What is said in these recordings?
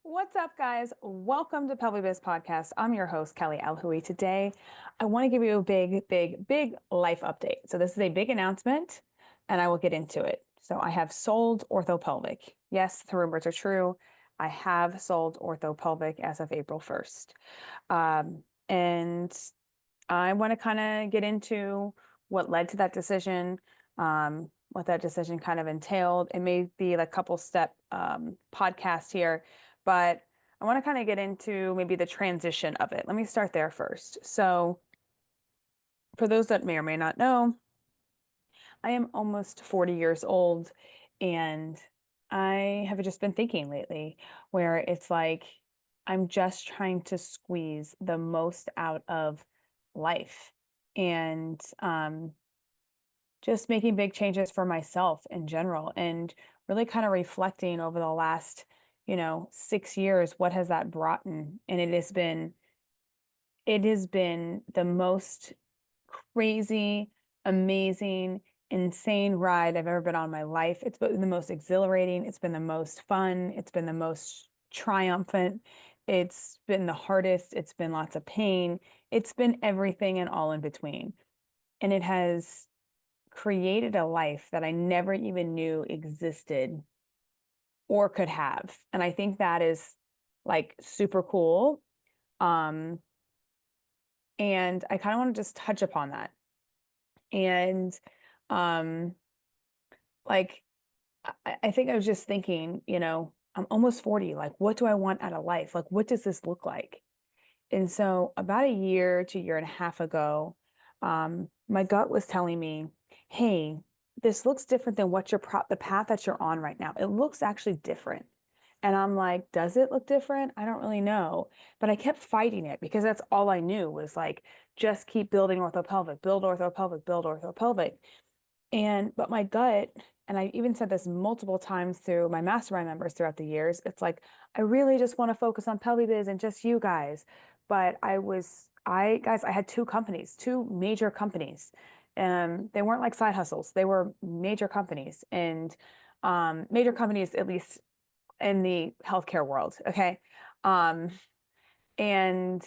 What's up, guys? Welcome to Pelvic Biz Podcast. I'm your host, Kelly Alhui. Today, I want to give you a big life update. So this is a big announcement, and I will get into it. So I have sold OrthoPelvic. Yes, the rumors are true. I have sold OrthoPelvic as of April 1st. And I want to kind of get into what led to that decision, what that decision kind of entailed. It may be like a couple step podcast here, but I want to kind of get into maybe the transition of it. Let me start there first. So, for those that may or may not know, I am almost 40 years old, and I have just been thinking lately where it's like I'm just trying to squeeze the most out of life and just making big changes for myself in general and really kind of reflecting over the last, 6 years, what has that brought in? And it has been the most crazy, amazing, insane ride I've ever been on in my life. It's been the most exhilarating. It's been the most fun. It's been the most triumphant. It's been the hardest. It's been lots of pain. It's been everything and all in between. And it has created a life that I never even knew existed or could have. And I think that is like super cool. Um, and I kind of want to just touch upon that. And um, like I think I was just thinking, I'm almost 40. Like, what do I want out of life? Like, what does this look like? And so about a year to year and a half ago, my gut was telling me, hey, this looks different than the path that you're on right now. It looks actually different. And I'm like, does it look different? I don't really know. But I kept fighting it because that's all I knew was like, just keep building orthopelvic, build orthopelvic, build orthopelvic. But my gut, and I even said this multiple times through my mastermind members throughout the years, it's like, I really just want to focus on Pelvic Biz and just you guys. But I had two companies, two major companies. They weren't like side hustles. They were major companies and major companies, at least in the healthcare world. Okay. Um, and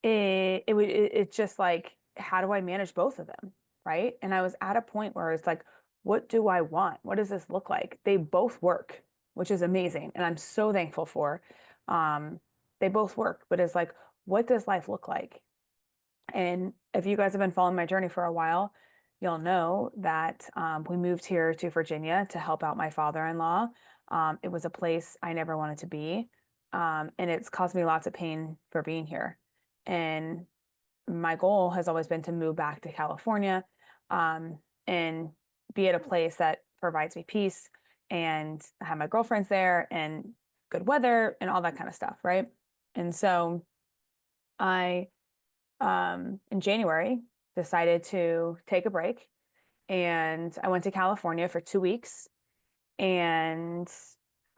it's just like, how do I manage both of them? Right. And I was at a point where it's like, what do I want? What does this look like? They both work, which is amazing. And I'm so thankful for. Um, they both work, but it's like, what does life look like? And if you guys have been following my journey for a while, you'll know that we moved here to Virginia to help out my father-in-law. It was a place I never wanted to be, and it's caused me lots of pain for being here. And my goal has always been to move back to California, and be at a place that provides me peace and have my girlfriends there and good weather and all that kind of stuff, right? And so I in January, decided to take a break and I went to California for 2 weeks and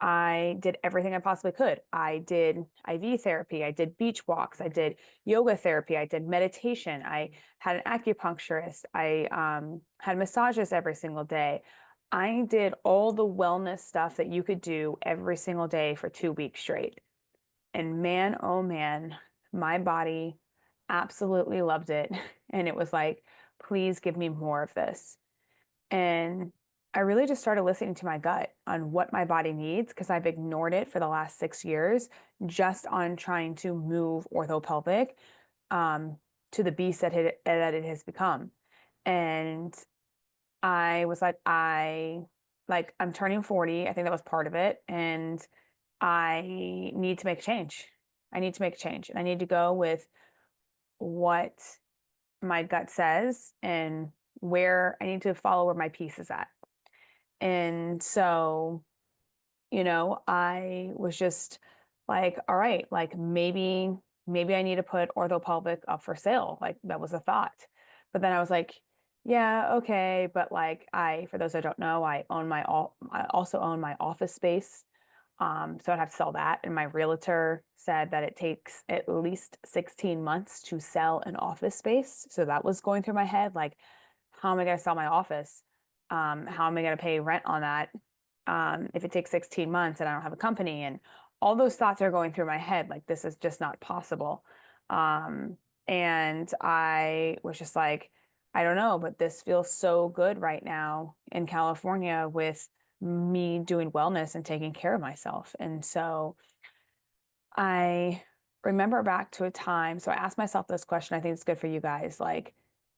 I did everything I possibly could. I did IV therapy, I did beach walks, I did yoga therapy, I did meditation, I had an acupuncturist, I had massages every single day. I did all the wellness stuff that you could do every single day for 2 weeks straight. And man, oh man, my body absolutely loved it. And it was like, please give me more of this. And I really just started listening to my gut on what my body needs because I've ignored it for the last 6 years just on trying to move orthopelvic to the beast that it has become. And I was like I'm turning 40. I think that was part of it. And I need to make a change. I need to make a change. And I need to go with what my gut says and where I need to follow where my peace is at. And so, I was just like, all right, like maybe I need to put orthopelvic up for sale. Like that was a thought. But then I was like, yeah, okay, but like for those that don't know, I also own my office space. So I'd have to sell that. And my realtor said that it takes at least 16 months to sell an office space. So that was going through my head, like, how am I going to sell my office? How am I going to pay rent on that? If it takes 16 months and I don't have a company and all those thoughts are going through my head, like this is just not possible. Um, and I was just like, I don't know, but this feels so good right now in California with me doing wellness and taking care of myself. And so I remember back to a time, so I asked myself this question. I think it's good for you guys. Like,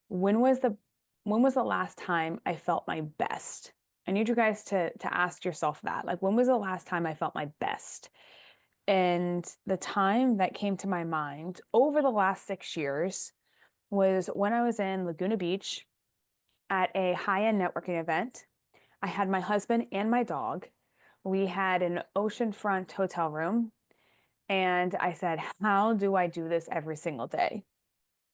when was the when was the last time I felt my best? I need you guys to ask yourself that. Like, when was the last time I felt my best? And the time that came to my mind over the last 6 years was when I was in Laguna Beach at a high-end networking event. I had my husband and my dog. We had an oceanfront hotel room. And I said, how do I do this every single day?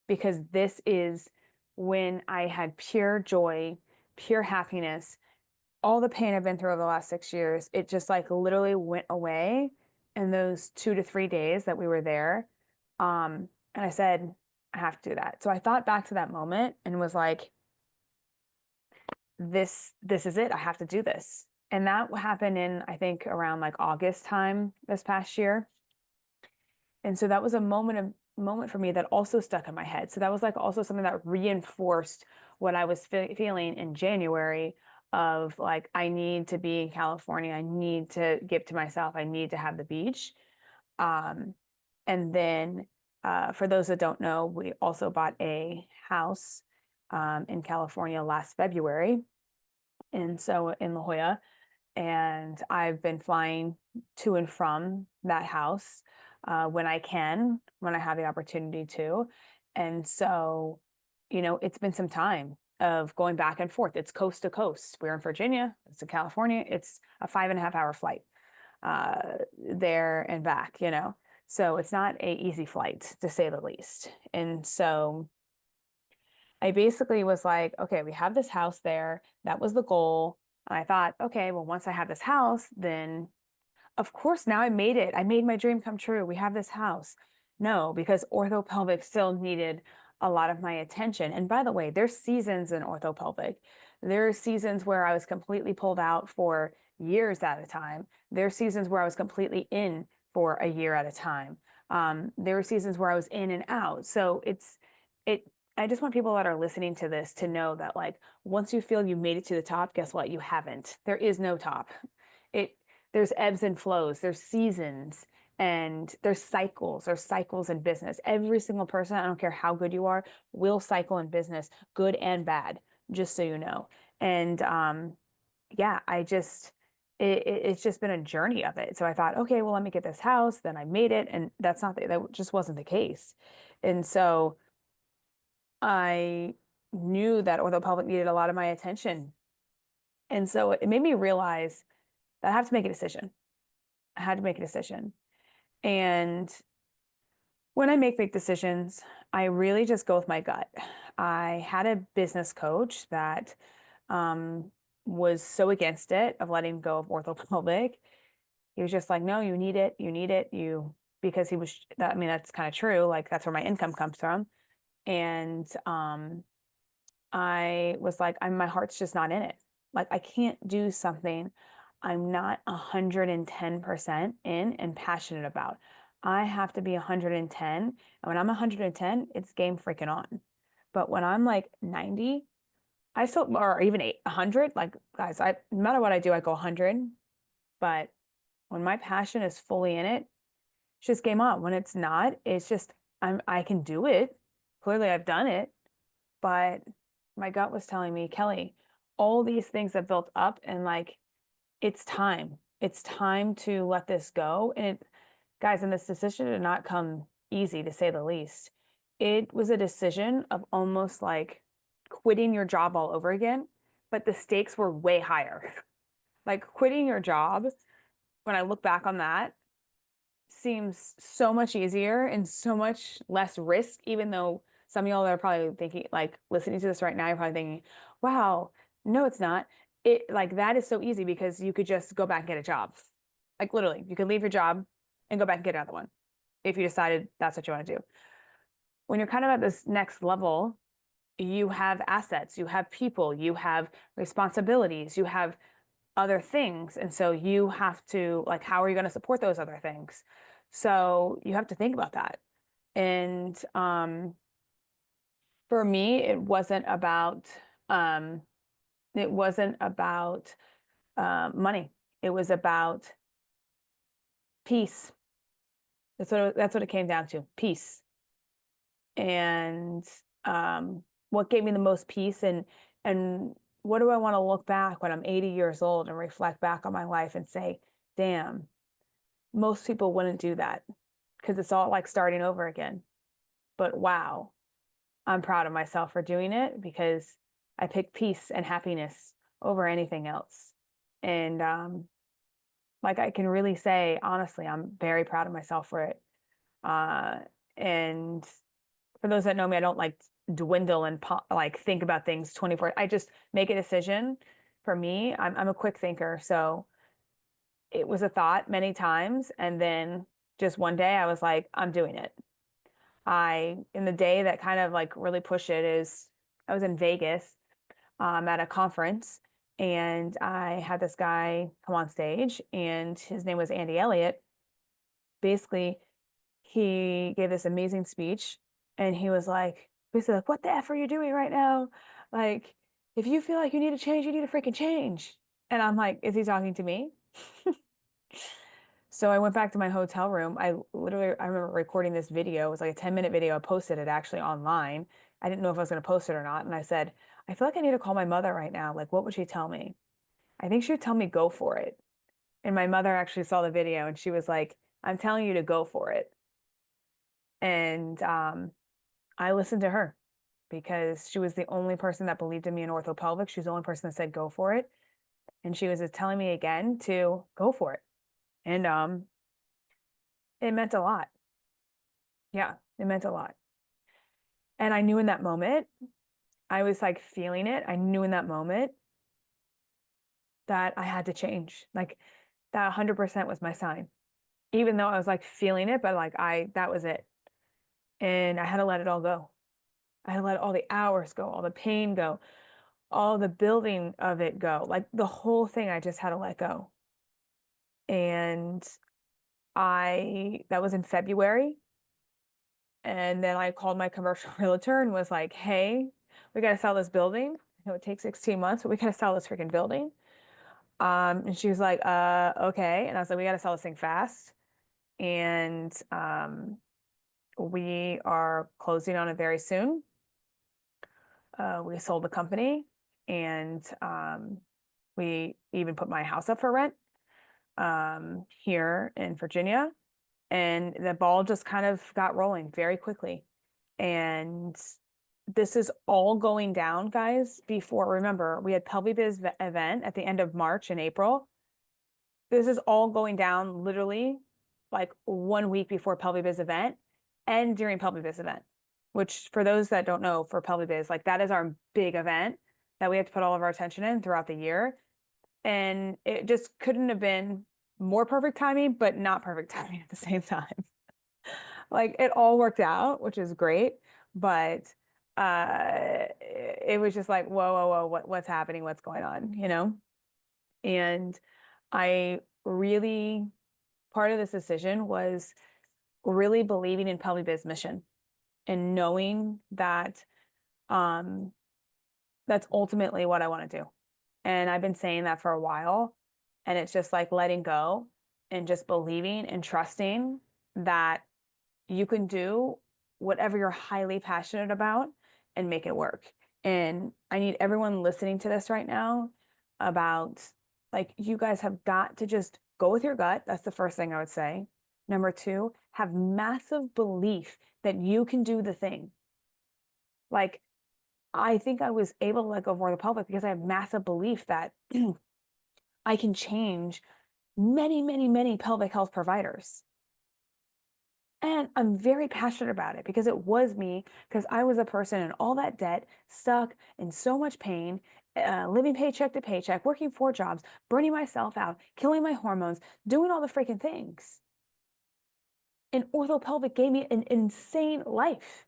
Because this is when I had pure joy, pure happiness. All the pain I've been through over the last 6 years, it just like literally went away in those 2 to 3 days that we were there. And I said, I have to do that. So I thought back to that moment and was like, this is it. I have to do this. And that happened in, I think, around like August time this past year. And so that was a moment for me that also stuck in my head. So that was like also something that reinforced what I was feeling in January of like, I need to be in California. I need to give to myself. I need to have the beach. Um, and then for those that don't know, we also bought a house in California last February. And so in La Jolla, and I've been flying to and from that house when I can, when I have the opportunity to. And so, it's been some time of going back and forth. It's coast to coast. We're in Virginia, it's in California. It's a 5.5 hour flight there and back. So it's not a easy flight to say the least. And so I basically was like, okay, we have this house there. That was the goal. And I thought, okay, well, once I have this house, then of course, now I made it. I made my dream come true. We have this house. No, because orthopelvic still needed a lot of my attention. And by the way, there's seasons in orthopelvic. There are seasons where I was completely pulled out for years at a time. There are seasons where I was completely in for a year at a time. There were seasons where I was in and out. So it, I just want people that are listening to this to know that like once you feel you made it to the top, guess what? You haven't. There is no top. It there's ebbs and flows, there's seasons, and there's cycles in business. Every single person, I don't care how good you are, will cycle in business, good and bad, just so you know. And yeah, it's just been a journey of it. So I thought, okay, well, let me get this house. Then I made it, and that just wasn't the case. And so I knew that orthopublic needed a lot of my attention. And so it made me realize that I have to make a decision. I had to make a decision. And when I make big decisions, I really just go with my gut. I had a business coach that um, was so against it of letting go of orthopelvic. He was just like, no, you need it, because he was that, I mean, that's kind of true. Like that's where my income comes from. And I was like, my heart's just not in it. Like I can't do something I'm not 110% in and passionate about. I have to be 110. And when I'm 110, it's game freaking on. But when I'm like 90, I still, or even 100, like guys, no matter what I do, I go 100. But when my passion is fully in it, it's just game on. When it's not, it's just, I can do it. Clearly I've done it. But my gut was telling me, Kelly, all these things have built up and like it's time. It's time to let this go. Guys, and this decision did not come easy to say the least. It was a decision of almost like quitting your job all over again, but the stakes were way higher. Like quitting your job, when I look back on that, seems so much easier and so much less risk, even though some of y'all are probably thinking, like listening to this right now, you're probably thinking, wow, no, it's not. It like that is so easy because you could just go back and get a job. Like literally, you could leave your job and go back and get another one if you decided that's what you want to do. When you're kind of at this next level, you have assets, you have people, you have responsibilities, you have other things. And so you have to, like, how are you going to support those other things? So you have to think about that. And for me, um, it wasn't about money. It was about peace. That's what it came down to, peace. And what gave me the most peace, and what do I want to look back when I'm 80 years old and reflect back on my life and say, damn, most people wouldn't do that because it's all like starting over again. But wow, I'm proud of myself for doing it because I picked peace and happiness over anything else. And like I can really say, honestly, I'm very proud of myself for it. And for those that know me, I don't like dwindle and like think about things 24. I just make a decision. For me, I'm a quick thinker. So it was a thought many times. And then just one day I was like, I'm doing it. In the day that kind of like really pushed it is I was in Vegas at a conference and I had this guy come on stage and his name was Andy Elliott. Basically, he gave this amazing speech and he was like, basically like, what the F are you doing right now? Like, if you feel like you need to change, you need to freaking change. And I'm like, is he talking to me? So I went back to my hotel room. I remember recording this video. It was like a 10-minute video. I posted it actually online. I didn't know if I was going to post it or not. And I said, I feel like I need to call my mother right now. Like, what would she tell me? I think she would tell me go for it. And my mother actually saw the video and she was like, I'm telling you to go for it. And I listened to her because she was the only person that believed in me in orthopelvic. She was the only person that said go for it. And she was just telling me again to go for it. And it meant a lot. Yeah, it meant a lot. And I knew in that moment, I was like feeling it. I knew in that moment that I had to change. Like that 100% was my sign. Even though I was like feeling it, but like that was it. And I had to let it all go. I had to let all the hours go, all the pain go, all the building of it go. Like the whole thing, I just had to let go. And that was in February. And then I called my commercial realtor and was like, hey, we got to sell this building. I know it takes 16 months, but we got to sell this freaking building. And she was like, okay. And I was like, we got to sell this thing fast. And we are closing on it very soon. We sold the company and we even put my house up for rent here in Virginia. And the ball just kind of got rolling very quickly. And this is all going down, guys, before, remember, we had PelviBiz event at the end of March and April. This is all going down literally like 1 week before PelviBiz event and during PelviBiz event, which for those that don't know, for PelviBiz, like that is our big event that we have to put all of our attention in throughout the year. And it just couldn't have been more perfect timing, but not perfect timing at the same time. Like it all worked out, which is great, but it was just like, whoa, whoa, whoa, what's happening? What's going on, you know? And I really, part of this decision was really believing in PelviBiz mission and knowing that um, that's ultimately what I want to do. And I've been saying that for a while. And it's just like letting go and just believing and trusting that you can do whatever you're highly passionate about and make it work. And I need everyone listening to this right now about like, you guys have got to just go with your gut. That's the first thing I would say. Number two, have massive belief that you can do the thing. Like, I think I was able to let go of orthopelvic because I have massive belief that I can change many, many, many pelvic health providers. And I'm very passionate about it because it was me, because I was a person in all that debt, stuck in so much pain, living paycheck to paycheck, working 4 jobs, burning myself out, killing my hormones, doing all the freaking things. And orthopelvic gave me an insane life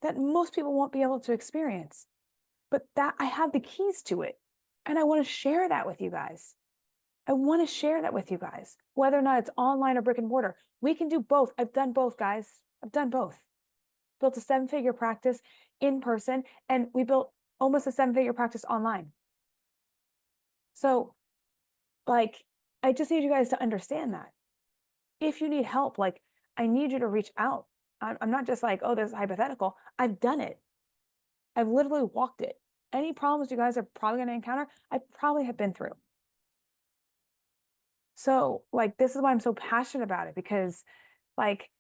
that most people won't be able to experience. But that I have the keys to it. And I want to share that with you guys. I want to share that with you guys, whether or not it's online or brick and mortar. We can do both. I've done both, guys. I've done both. Built a 7-figure practice in person, and we built almost a 7-figure practice online. So, like, I just need you guys to understand that. If you need help, like, I need you to reach out. I'm not just like, oh, this is hypothetical. I've done it. I've literally walked it. Any problems you guys are probably going to encounter, I probably have been through. So, like, this is why I'm so passionate about it, because, like,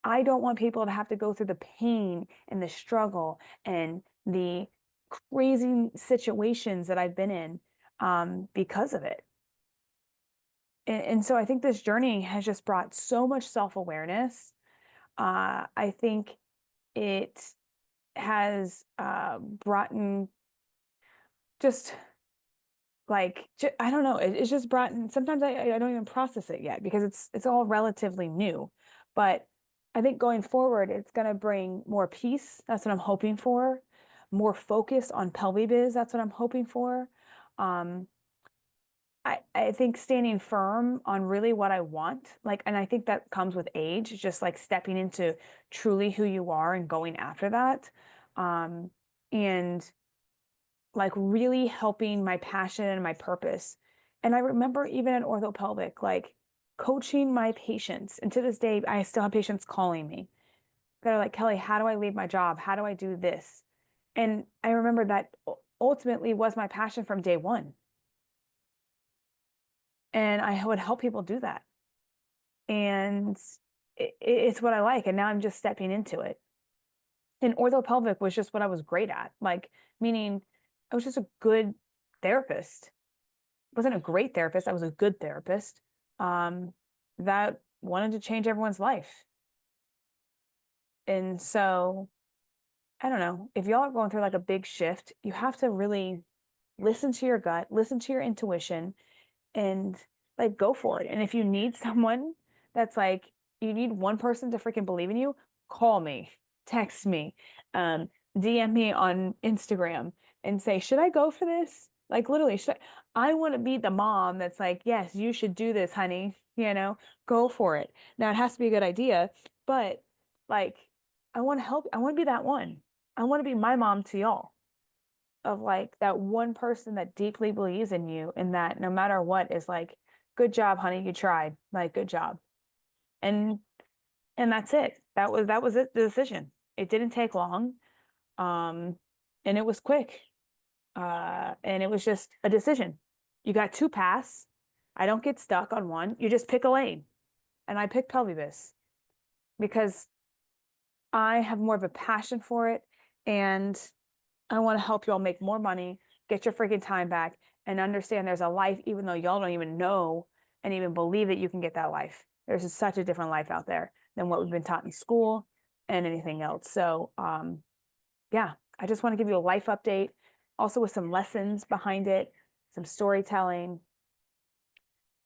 I don't want people to have to go through the pain and the struggle and the crazy situations that I've been in because of it. And so I think this journey has just brought so much self-awareness. I think it has brought in just like, I don't know, it's just brought in, sometimes I don't even process it yet because it's all relatively new. But I think going forward, it's going to bring more peace. That's what I'm hoping for. More focus on PelviBiz. That's what I'm hoping for. Um, I think standing firm on really what I want, like, and I think that comes with age, just like stepping into truly who you are and going after that. And like really helping my passion and my purpose. And I remember even at OrthoPelvic, like coaching my patients. And to this day, I still have patients calling me that are like, Kelly, how do I leave my job? How do I do this? And I remember that ultimately was my passion from day one. And I would help people do that. And it's what I like. And now I'm just stepping into it. And orthopelvic was just what I was great at. Like, meaning I was just a good therapist. I wasn't a great therapist. I was a good therapist that wanted to change everyone's life. And so, I don't know, if y'all are going through like a big shift, you have to really listen to your gut, listen to your intuition, and like go for it. And if you need someone that's like, you need one person to freaking believe in you, call me, text me, DM me on Instagram and say, should I go for this? Like literally, I want to be the mom that's like, yes, you should do this, honey. Go for it. Now it has to be a good idea, but like, I want to help. I want to be that one. I want to be my mom to y'all of like that one person that deeply believes in you and that no matter what is like, good job, honey, you tried. Like, good job. And that's it. That was it, the decision. It didn't take long. Um, and it was quick. And it was just a decision. You got two paths. I don't get stuck on one. You just pick a lane. And I picked pelvic because I have more of a passion for it. And I want to help y'all make more money, get your freaking time back, and understand there's a life, even though y'all don't even know and even believe that you can get that life. There's such a different life out there than what we've been taught in school and anything else. So, yeah, I just want to give you a life update, also with some lessons behind it, some storytelling,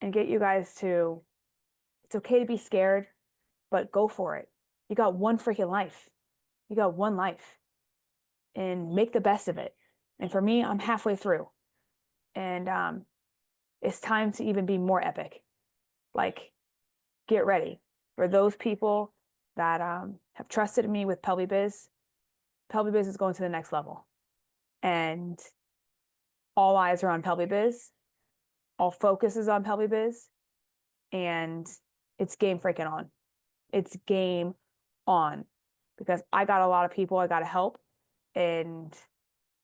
and get you guys to, it's okay to be scared, but go for it. You got one freaking life. You got one life and make the best of it. And for me, I'm halfway through. And it's time to even be more epic. Like, get ready for those people that have trusted me with PelviBiz. PelviBiz is going to the next level. And all eyes are on PelviBiz. All focus is on PelviBiz. And it's game freaking on. It's game on. Because I got a lot of people I got to help. And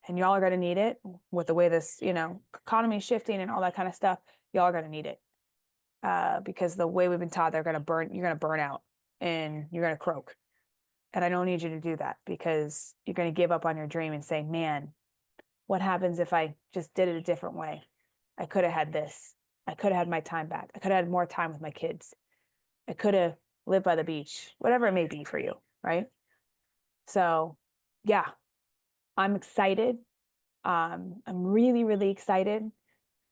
y'all are going to need it with the way this, economy is shifting and all that kind of stuff. Y'all are going to need it because the way we've been taught, you're going to burn out and you're going to croak. And I don't need you to do that because you're going to give up on your dream and say, man, what happens if I just did it a different way? I could have had this. I could have had my time back. I could have had more time with my kids. I could have lived by the beach, whatever it may be for you, right? So, yeah, I'm excited. I'm really, really excited.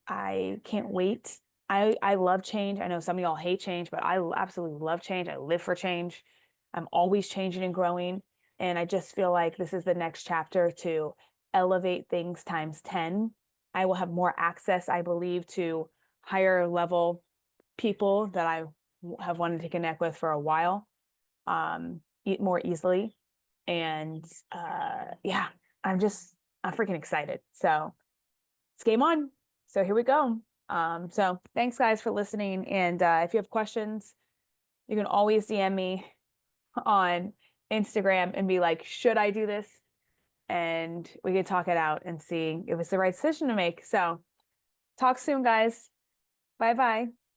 I can't wait. I love change. I know some of y'all hate change, but I absolutely love change. I live for change. I'm always changing and growing. And I just feel like this is the next chapter to elevate things times 10 I will have more access, I believe, to higher level people that I have wanted to connect with for a while, more easily. And yeah, I'm freaking excited. So it's game on. So here we go. So thanks guys for listening. And if you have questions, you can always DM me on Instagram and be like, should I do this? And we can talk it out and see if it's the right decision to make. So talk soon, guys. Bye bye.